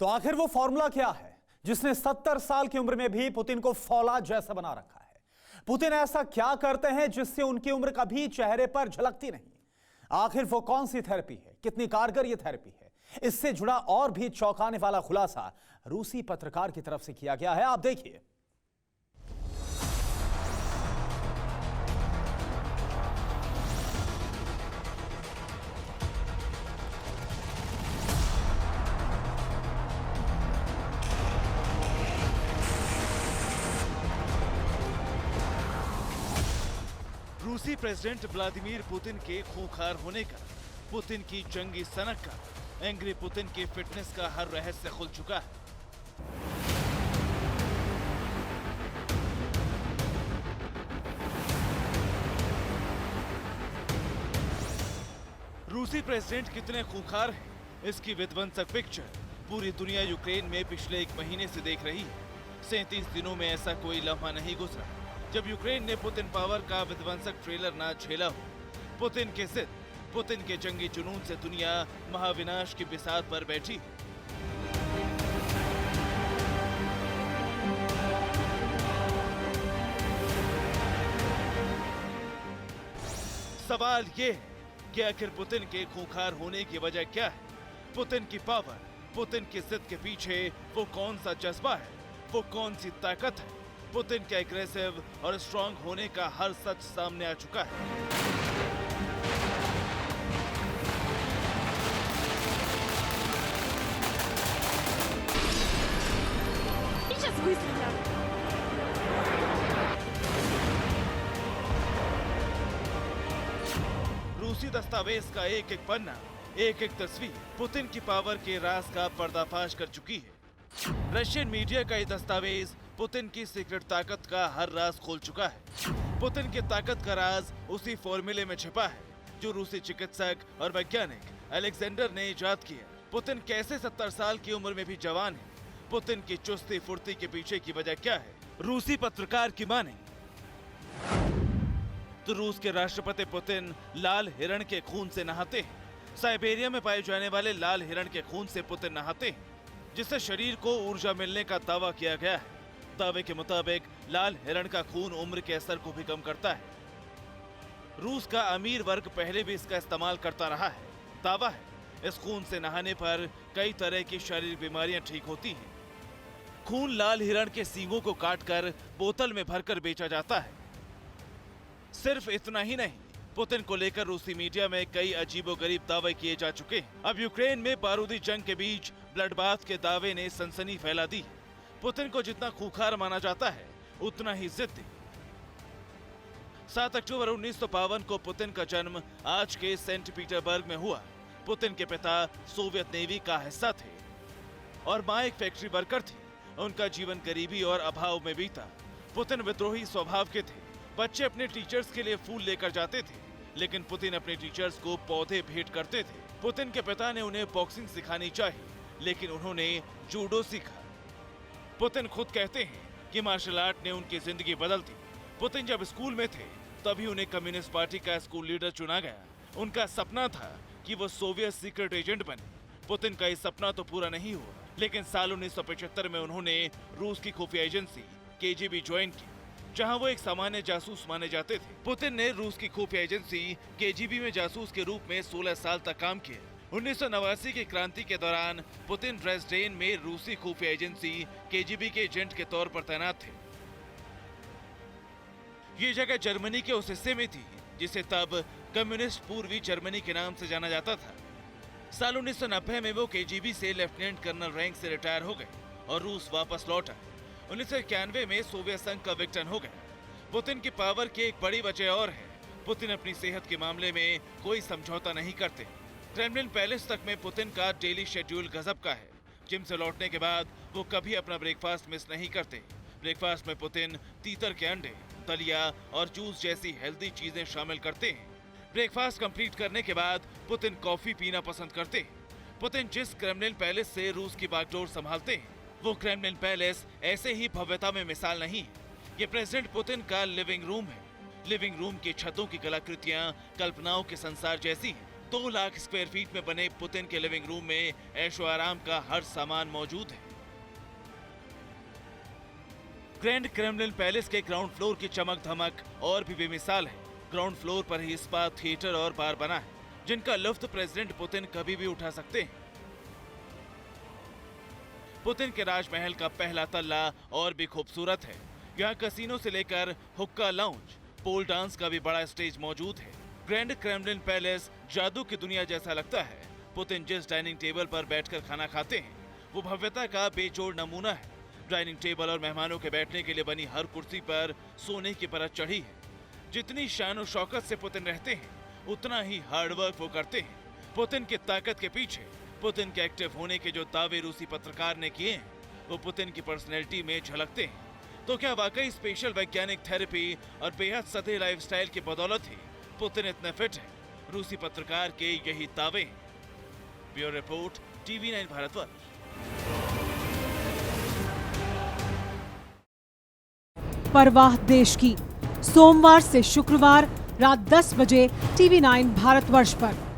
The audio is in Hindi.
तो आखिर वो फॉर्मूला क्या है जिसने 70 साल की उम्र में भी पुतिन को फौलाद जैसा बना रखा है? पुतिन ऐसा क्या करते हैं जिससे उनकी उम्र कभी चेहरे पर झलकती नहीं? आखिर वो कौन सी थेरेपी है, कितनी कारगर ये थेरेपी है? इससे जुड़ा और भी चौंकाने वाला खुलासा रूसी पत्रकार की तरफ से किया गया है, आप देखिए। रूसी प्रेसिडेंट व्लादिमीर पुतिन के खूंखार होने का, पुतिन की जंगी सनक का, एंग्री पुतिन की फिटनेस का हर रहस्य खुल चुका है। रूसी प्रेसिडेंट कितने खूंखार हैं, इसकी विध्वंसक पिक्चर पूरी दुनिया यूक्रेन में पिछले 1 महीने से देख रही है। 37 दिनों में ऐसा कोई लम्हा नहीं गुजरा जब यूक्रेन ने पुतिन पावर का विध्वंसक ट्रेलर ना झेला हो। पुतिन के जिद, पुतिन के जंगी जुनून से दुनिया महाविनाश की बिसात पर बैठी। सवाल ये है कि आखिर पुतिन के खूंखार होने की वजह क्या है? पुतिन की पावर, पुतिन की जिद के पीछे वो कौन सा जज्बा है, वो कौन सी ताकत है? पुतिन के एग्रेसिव और स्ट्रांग होने का हर सच सामने आ चुका है। रूसी दस्तावेज का एक एक पन्ना, एक एक तस्वीर पुतिन की पावर के राज का पर्दाफाश कर चुकी है। रशियन मीडिया का ये दस्तावेज पुतिन की सीक्रेट ताकत का हर राज खोल चुका है। पुतिन की ताकत का राज उसी फॉर्मूले में छिपा है जो रूसी चिकित्सक और वैज्ञानिक अलेक्जेंडर ने इजाद किया। पुतिन कैसे 70 साल की उम्र में भी जवान है? पुतिन की चुस्ती फुर्ती के पीछे की वजह क्या है? रूसी पत्रकार की माने तो रूस के राष्ट्रपति पुतिन लाल हिरण के खून से नहाते हैं। साइबेरिया में पाए जाने वाले लाल हिरण के खून से पुतिन नहाते हैं, जिससे शरीर को ऊर्जा मिलने का दावा किया गया है। दावे के मुताबिक लाल हिरण का खून उम्र के असर को भी कम करता है। रूस का अमीर वर्ग पहले भी इसका इस्तेमाल करता रहा है। दावा है इस खून से नहाने पर कई तरह की शारीरिक बीमारियां ठीक होती हैं। खून लाल हिरण के सींगों को काटकर बोतल में भरकर बेचा जाता है। सिर्फ इतना ही नहीं, पुतिन को लेकर रूसी मीडिया में कई अजीबोगरीब दावे किए जा चुके हैं। अब यूक्रेन में बारूदी जंग के बीच ब्लड बाथ के दावे ने सनसनी फैला दी। पुतिन को जितना खूंखार माना जाता है उतना ही जिद्दी। 7 अक्टूबर 1952 को पुतिन का जन्म आज के सेंट पीटरबर्ग में हुआ। पुतिन के पिता सोवियत नेवी का हिस्सा थे और मां एक फैक्ट्री वर्कर थी। उनका जीवन गरीबी और अभाव में बीता। पुतिन विद्रोही स्वभाव के थे। बच्चे अपने टीचर्स के लिए फूल लेकर जाते थे, लेकिन पुतिन अपने टीचर्स को पौधे भेंट करते थे। पुतिन के पिता ने उन्हें बॉक्सिंग सिखानी चाहिए, लेकिन उन्होंने जूडो सीखा। पुतिन खुद कहते हैं कि मार्शल आर्ट ने उनकी जिंदगी बदल दी। पुतिन जब स्कूल में थे तभी उन्हें कम्युनिस्ट पार्टी का स्कूल लीडर चुना गया। उनका सपना था कि वो सोवियत सीक्रेट एजेंट बने। पुतिन का ये सपना तो पूरा नहीं हुआ, लेकिन साल 1975 में उन्होंने रूस की खुफिया एजेंसी केजीबी ज्वाइन की, जहां वो एक सामान्य जासूस माने जाते थे। पुतिन ने रूस की खुफिया एजेंसी केजीबी में जासूस के रूप में 16 साल तक काम किया। 1989 की क्रांति के दौरान पुतिन ड्रेसडेन में रूसी खुफिया एजेंसी केजीबी के एजेंट के तौर पर तैनात थे। ये जगह जर्मनी के उस हिस्से में थी जिसे तब कम्युनिस्ट पूर्वी जर्मनी के नाम से जाना जाता था। साल 1990 में वो केजीबी से लेफ्टिनेंट कर्नल रैंक से रिटायर हो गए और रूस वापस लौट आए। 1991 में सोवियत संघ का विघटन हो गया। पुतिन की पावर की एक बड़ी वजह और है, पुतिन अपनी सेहत के मामले में कोई समझौता नहीं करते। क्रेमलिन पैलेस तक में पुतिन का डेली शेड्यूल गजब का है। जिम से लौटने के बाद वो कभी अपना ब्रेकफास्ट मिस नहीं करते। ब्रेकफास्ट में पुतिन तीतर के अंडे, दलिया और जूस जैसी हेल्दी चीजें शामिल करते हैं। ब्रेकफास्ट कंप्लीट करने के बाद पुतिन कॉफी पीना पसंद करते हैं। पुतिन जिस क्रेमलिन पैलेस से रूस की बागडोर संभालते हैं, वो क्रेमलिन पैलेस ऐसे ही भव्यता में मिसाल नहीं है। ये प्रेसिडेंट पुतिन का लिविंग रूम है। लिविंग रूम की छतों की कलाकृतियां कल्पनाओं के संसार जैसी हैं। 2 लाख स्क्वायर फीट में बने पुतिन के लिविंग रूम में ऐशो आराम का हर सामान मौजूद है। ग्रैंड क्रेमलिन पैलेस के ग्राउंड फ्लोर की चमक धमक और भी बेमिसाल है। ग्राउंड फ्लोर पर ही स्पा, थिएटर और बार बना है, जिनका लुत्फ प्रेसिडेंट पुतिन कभी भी उठा सकते हैं। पुतिन के राजमहल का पहला तल्ला और भी खूबसूरत है। यहाँ कसीनो से लेकर हुक्का लाउंज, पोल डांस का भी बड़ा स्टेज मौजूद है। ग्रैंड क्रेमलिन पैलेस जादू की दुनिया जैसा लगता है। पुतिन जिस डाइनिंग टेबल पर बैठकर खाना खाते हैं, वो भव्यता का बेजोड़ नमूना है। डाइनिंग टेबल और मेहमानों के बैठने के लिए बनी हर कुर्सी पर सोने की परत चढ़ी है। जितनी शान और शौकत से पुतिन रहते हैं, उतना ही हार्डवर्क वो करते हैं। पुतिन की ताकत के पीछे पुतिन के एक्टिव होने के जो दावे रूसी पत्रकार ने किए हैं, वो पुतिन की पर्सनैलिटी में झलकते हैं। तो क्या वाकई स्पेशल वैज्ञानिक थेरेपी और बेहद सधे लाइफस्टाइल की बदौलत ही पुतिन इतने फिट है? रूसी पत्रकार के यही दावे हैं। Bureau report, TV9 Bharatvarsh. परवाह देश की, सोमवार से शुक्रवार रात 10 बजे TV9 भारतवर्ष पर।